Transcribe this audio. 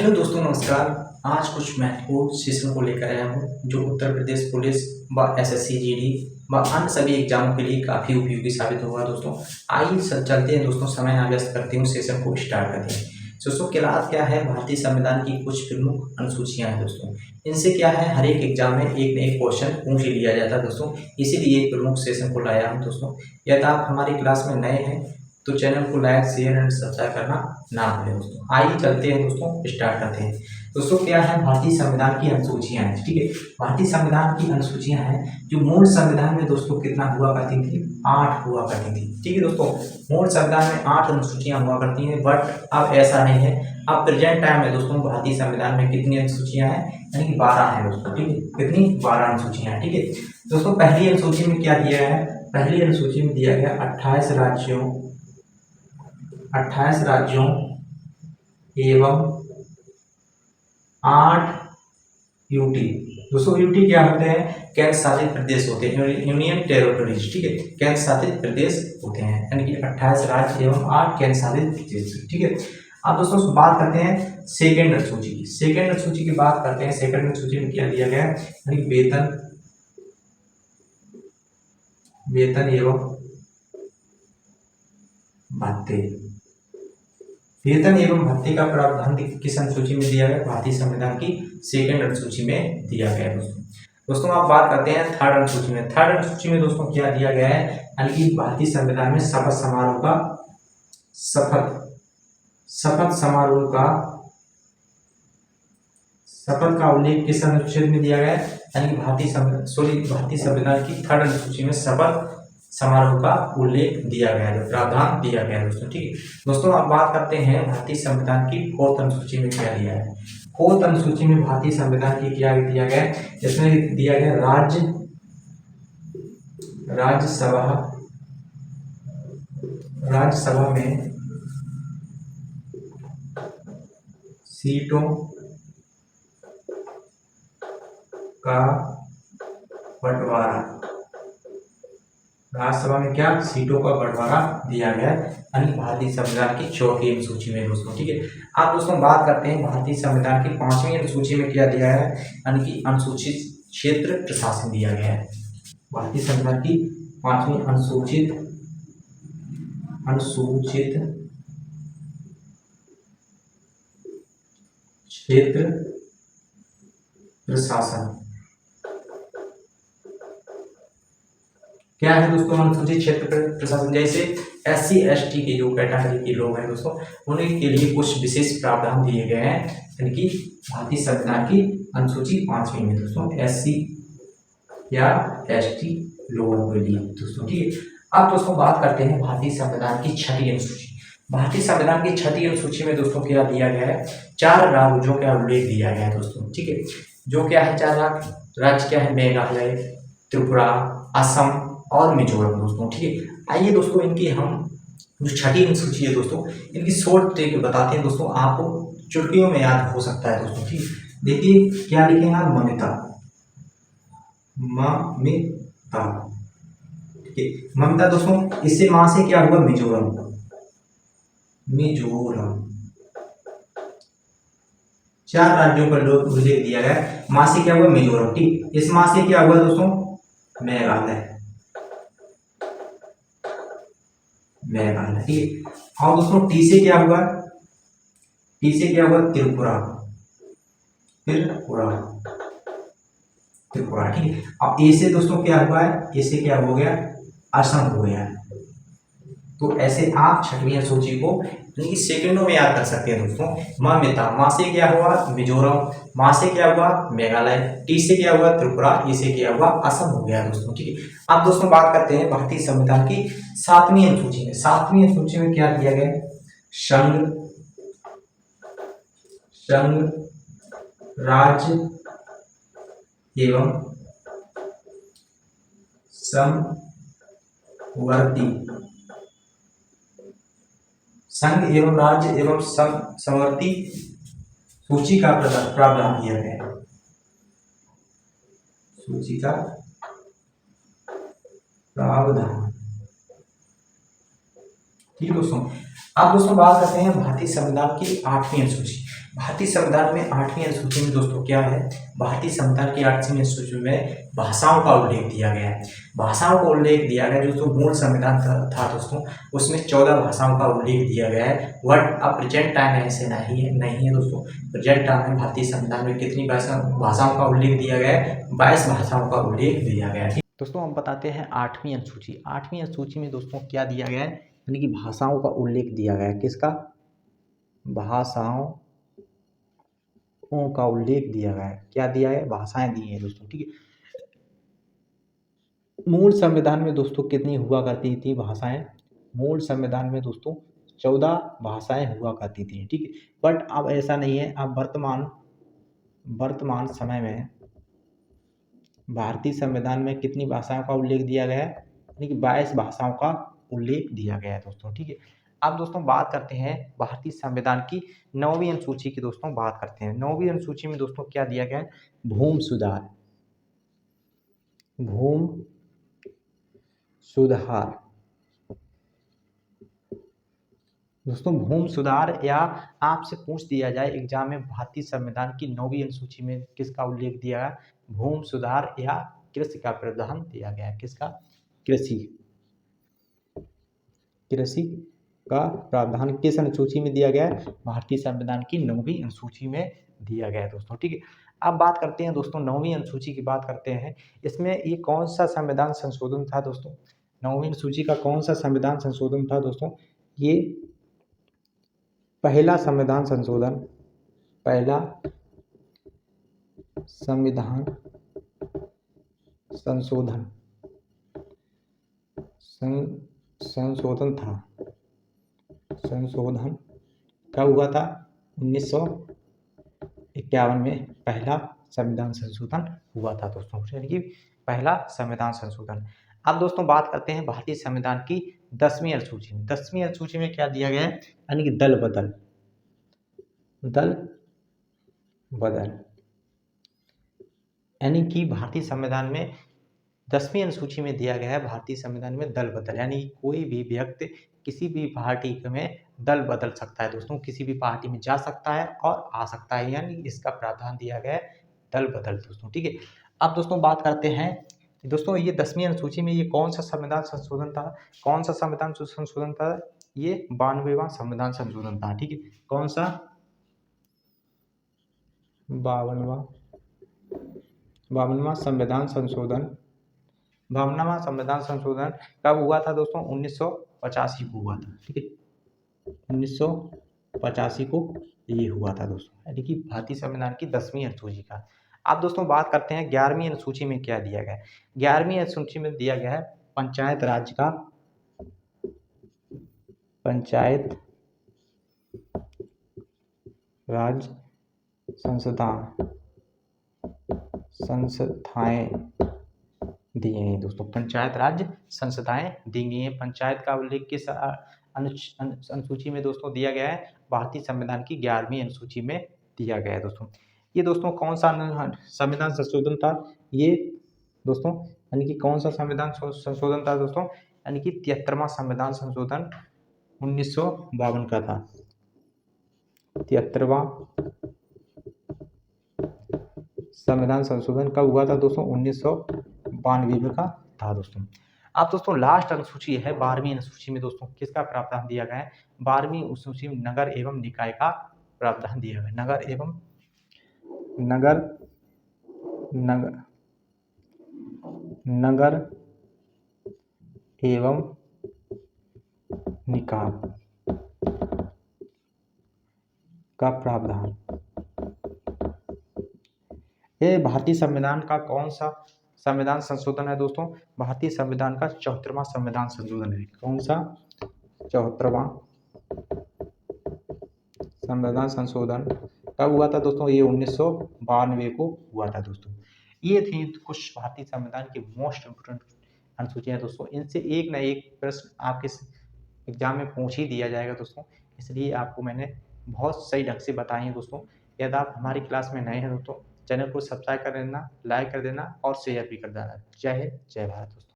Hello दोस्तों, नमस्कार। आज कुछ महत्वपूर्ण सेशन को लेकर आया हूँ जो उत्तर प्रदेश पुलिस व एसएससी जीडी व अन्य सभी एग्जामों के लिए काफ़ी उपयोगी साबित होगा। दोस्तों आइए चलते हैं दोस्तों, समय ना व्यस्त करते हूँ, सेशन को स्टार्ट करते हैं। दोस्तों क्लास क्या है, भारतीय संविधान की कुछ प्रमुख अनुसूचियाँ हैं। दोस्तों इनसे क्या है, हर एक एग्जाम में एक न एक क्वेश्चन पूछ लिया जाता है। दोस्तों इसीलिए प्रमुख सेशन को लाया हूँ। दोस्तों यदि आप हमारी क्लास में नए हैं तो चैनल को लाइक शेयर एंड सब्सक्राइब करना ना भूलें। दोस्तों आइए चलते हैं दोस्तों, स्टार्ट करते हैं। दोस्तों क्या है, भारतीय संविधान की अनुसूचियां हैं। ठीक है, भारतीय संविधान की अनुसूचियां हैं जो मूल संविधान में दोस्तों कितना हुआ करती थी, 8 हुआ करती थी। ठीक है दोस्तों, मूल संविधान में 8 अनुसूचियां हुआ करती हैं, बट अब ऐसा नहीं है। अब प्रेजेंट टाइम में दोस्तों भारतीय संविधान में कितनी अनुसूचियां हैं, यानी कि 12 है दोस्तों। ठीक है, कितनी, 12 अनुसूचियां हैं। ठीक है दोस्तों, पहली अनुसूची में क्या दिया है, पहली अनुसूची में दिया गया 28 राज्यों एवं 8 यूटी। दोस्तों यूटी क्या होते हैं, केंद्र शासित प्रदेश होते हैं, यूनियन टेरिटोरीज। ठीक है, केंद्र शासित प्रदेश होते हैं, यानी कि 28 राज्य एवं 8 केंद्र शासित प्रदेश। ठीक है, अब दोस्तों बात करते हैं सेकेंड अनुसूची की। सेकेंड अनुसूची की बात करते हैं। सेकेंड अनुसूची में क्या दिया गया है, यानी वेतन एवं भत्ते। वेतन एवं भत्ते का प्रावधान किस अनुसूची में दिया गया, भारतीय संविधान की सेकेंड अनुसूची में दिया गया है। दोस्तों आप बात करते हैं थर्ड अनुसूची में। थर्ड अनुसूची में दोस्तों क्या दिया गया है, यानी कि भारतीय संविधान में शपथ समारोह का शपथ का उल्लेख किस अनुच्छेद में दिया गया है, यानी कि भारतीय संविधान की थर्ड अनुसूची में शपथ समारोह का उल्लेख दिया गया है, प्रावधान दिया गया है दोस्तों। ठीक है दोस्तों, अब बात करते हैं भारतीय संविधान की फोर्थ अनुसूची में क्या दिया है। फोर्थ अनुसूची में भारतीय संविधान की क्या दिया गया है, इसमें दिया गया राज्यसभा में सीटों का बंटवारा। राज्यसभा में क्या, सीटों का बंटवारा दिया गया है, यानी भारतीय संविधान की चौथी अनुसूची में दोस्तों। ठीक है, आप दोस्तों बात करते हैं भारतीय संविधान की 5वीं अनुसूची में क्या दिया है, यानी कि अनुसूचित क्षेत्र प्रशासन दिया गया है। भारतीय संविधान की 5वीं अनुसूचित क्षेत्र प्रशासन क्या है दोस्तों, अनुसूचित क्षेत्र प्रशासन। जैसे SC ST के जो कैटेगरी के लोग हैं दोस्तों, उन्हीं के लिए कुछ विशेष प्रावधान दिए गए हैं, यानी कि भारतीय संविधान की अनुसूची 5वीं में दोस्तों SC या ST लोगों के लिए दोस्तों। ठीक है, अब दोस्तों बात करते हैं भारतीय संविधान की 6ठी अनुसूची। भारतीय संविधान की 6ठी अनुसूची में दोस्तों क्या दिया गया है, 4 राज्यों का उल्लेख दिया गया है दोस्तों। ठीक है, जो क्या है 4 राज्य क्या है, मेघालय, त्रिपुरा, असम और मिजोरम दोस्तों। ठीक है, आइए दोस्तों इनकी हम जो 6ठी अनुसूची है दोस्तों, इनकी शॉर्ट ट्रिक बताते हैं दोस्तों, आपको चुटकियों में याद हो सकता है दोस्तों। ठीक, देखिए क्या लिखे हैं, ममिता। ठीक है, ममिता दोस्तों, इससे मां से क्या हुआ, मिजोरम। 4 राज्यों का उल्लेख दिया गया, मां से क्या हुआ, मिजोरम। ठीक, इस मां से क्या हुआ दोस्तों, मेघालय। ठीक, और दोस्तों टी से क्या हुआ, त्रिपुरा। ठीक है, अब ए से दोस्तों क्या हुआ है, ए से क्या हो गया, असम हो गया। तो ऐसे आप 6वीं अनुसूची को सेकंडों में याद कर सकते हैं दोस्तों। ममिता, मां से क्या हुआ, मिजोरम। मां से क्या हुआ, मेघालय। टी से क्या हुआ, त्रिपुरा। ए से क्या हुआ, असम हो गया दोस्तों। ठीक है, अब दोस्तों बात करते हैं भारतीय संविधान की 7वीं अनुसूची में। 7वीं अनुसूची में क्या दिया गया, संघ, राज्य एवं समवर्ती सूची का प्रावधान दिया गया है। सूची का प्रावधान। ठीक दोस्तों, अब दोस्तों बात करते हैं भारतीय संविधान की 8वीं अनुसूची। भारतीय संविधान में 8वीं अनुसूची में दोस्तों क्या है, भारतीय संविधान की 8वीं अनुसूची में भाषाओं का उल्लेख दिया गया है। भाषाओं का उल्लेख दिया गया जो मूल संविधान था दोस्तों, उसमें 14 भाषाओं का उल्लेख दिया गया है। बट अब प्रेजेंट टाइम ऐसे नहीं है दोस्तों। प्रेजेंट टाइम में भारतीय संविधान में कितनी भाषाओं का उल्लेख दिया गया है, 22 भाषाओं का उल्लेख दिया गया है। दोस्तों हम बताते हैं 8वीं अनुसूची। 8वीं अनुसूची में दोस्तों क्या दिया गया है, यानी कि भाषाओं का उल्लेख दिया गया है। किसका? भाषाओं का उल्लेख दिया गया है। क्या दिया है? भाषाएं दी हैं दोस्तों, ठीक है। मूल संविधान में दोस्तों कितनी हुआ करती थी भाषाएं? मूल संविधान में दोस्तों 14 भाषाएं हुआ करती थी, ठीक है। बट अब ऐसा नहीं है। अब वर्तमान समय में भारतीय संविधान में कितनी भाषाओं का उल्लेख दिया गया है, यानी कि 22 भाषाओं का उल्लेख दिया गया है दोस्तों, ठीक है। अब दोस्तों बात करते हैं भारतीय संविधान की 9वीं अनुसूची की। दोस्तों बात करते हैं 9वीं अनुसूची में दोस्तों क्या दिया गया है, भूमि सुधार दोस्तों। भूमि सुधार या आपसे पूछ दिया जाए एग्जाम में, भारतीय संविधान की 9वीं अनुसूची में किसका उल्लेख दिया गया? भूमि सुधार या कृषि का प्रावधान दिया गया है। किसका? कृषि का प्रावधान किस अनुसूची में दिया गया है? भारतीय संविधान की 9वीं अनुसूची में दिया गया है दोस्तों, ठीक है। अब बात करते हैं दोस्तों 9वीं अनुसूची की बात करते हैं। इसमें ये कौन सा संविधान संशोधन था दोस्तों? 9वीं अनुसूची का कौन सा संविधान संशोधन था दोस्तों? ये पहला संविधान संशोधन था। संशोधन कब हुआ था? 1951 में पहला संविधान संशोधन हुआ था दोस्तों, यानी कि पहला संविधान संशोधन। अब दोस्तों बात करते हैं भारतीय संविधान की 10वीं अनुसूची में। 10वीं अनुसूची में क्या दिया गया है, यानी कि दल बदल यानी कि भारतीय संविधान में 10वीं अनुसूची में दिया गया है भारतीय संविधान में दल बदल, यानी कोई भी व्यक्ति किसी भी पार्टी में दल बदल सकता है दोस्तों, किसी भी पार्टी में जा सकता है और आ सकता है, यानी इसका प्रावधान दिया गया है दल बदल दोस्तों, ठीक है। अब दोस्तों बात करते हैं दोस्तों ये 10वीं अनुसूची में ये कौन सा संविधान संशोधन था? कौन सा संविधान संशोधन था? ये 92वां संविधान संशोधन था, ठीक है। कौन सा? 52वां संविधान संशोधन। 52वां संविधान संशोधन कब हुआ था दोस्तों? 1985 को हुआ था, ठीक है। 1985 को ये हुआ था दोस्तों, यानी कि भारतीय संविधान की 10वीं अनुसूची का। अब दोस्तों बात करते हैं 11वीं अनुसूची में क्या दिया गया है। 11वीं अनुसूची में दिया गया है पंचायत राज संस्थाएं दिए हैं दोस्तों। पंचायत राज संस्थाएं दी गई हैं। पंचायत का उल्लेख किस अनुसूची में दोस्तों दिया गया है? भारतीय संविधान की 11वीं अनुसूची में दिया गया है दोस्तों। ये दोस्तों कौन सा संविधान संशोधन था? ये दोस्तों यानी कि कौन सा संविधान संशोधन था दोस्तों? यानी कि 73वां संविधान संशोधन 1952 का था। 73वां संविधान संशोधन कब हुआ था दोस्तों? 1992 का था दोस्तों। अब दोस्तों लास्ट अनुसूची है 12वीं अनुसूची में दोस्तों किसका प्रावधान दिया गया है? 12वीं अनुसूची में नगर एवं निकाय का प्रावधान दिया गया है। नगर एवं निकाय का प्रावधान। ये भारतीय संविधान का कौन सा संविधान संशोधन है दोस्तों? भारतीय संविधान का 74वां संविधान संशोधन है। कौन सा? 74वां संविधान संशोधन कब हुआ था दोस्तों? ये 1992 को हुआ था दोस्तों। ये थी कुछ भारतीय संविधान की मोस्ट इम्पोर्टेंट अनुसूचियां दोस्तों। इनसे एक ना एक प्रश्न आपके एग्जाम में पूछ ही दिया जाएगा दोस्तों, इसलिए आपको मैंने बहुत सही ढंग से बताई है दोस्तों। यदि आप हमारी क्लास में नए हैं दोस्तों, चैनल को सब्सक्राइब कर देना, लाइक कर देना और शेयर भी कर देना। जय हिंद, जय भारत दोस्तों।